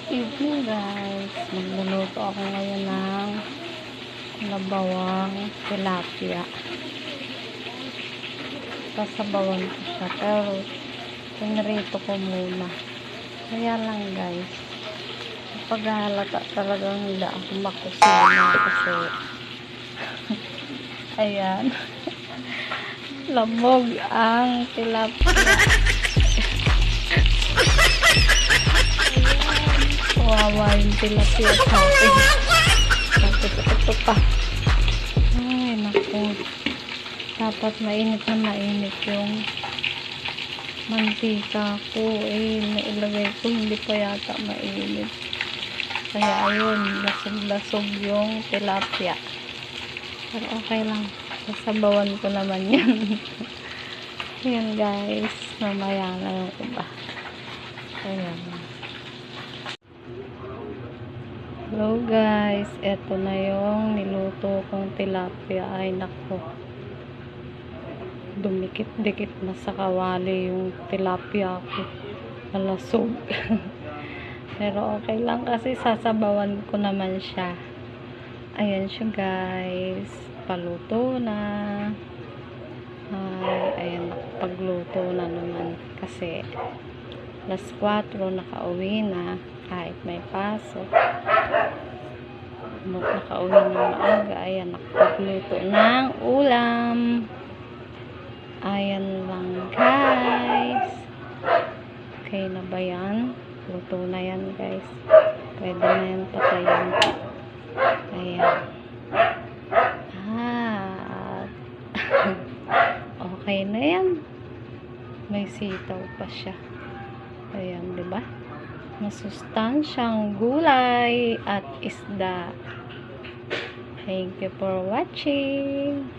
Evening guys, magluluto ako ngayon ng nabawang tilapia. Sasabawan ko siya, pero pinrito ko muna. Kaya lang guys, paghalata talagang hindi ako makusina kasi ayan, lamog ang tilapia. Kawawa yung tilapia sa akin. Ito pa. Ay, naku. Dapat mainit na mainit yung mantika ko. Nailagay ko. Hindi pa yata mainit. Kaya ayun, lasog-lasog yung tilapia. Pero okay lang. Sasabawan ko naman yan. Ayan guys. Mamaya na yung iba. Ayan. Hello guys, eto na yung niluto kong tilapia. Ay nako, dumikit-dikit na sa kawali yung tilapia ko, nalasog. Pero okay lang kasi sasabawan ko naman siya. Ayan siya guys, paluto na. Ayan, pagluto na naman kasi alas 4 nakauwi na. Kahit may pasok, nakauwi ng maaga. Ayan, nakapagluto ng ulam. Ayan lang guys. Okay na ba yan? Luto na yan guys. Pwede na yan patayin. Ayan. Okay na yan. May sitaw pa siya. Ayan, diba? Masustansyang gulay at isda. Thank you for watching.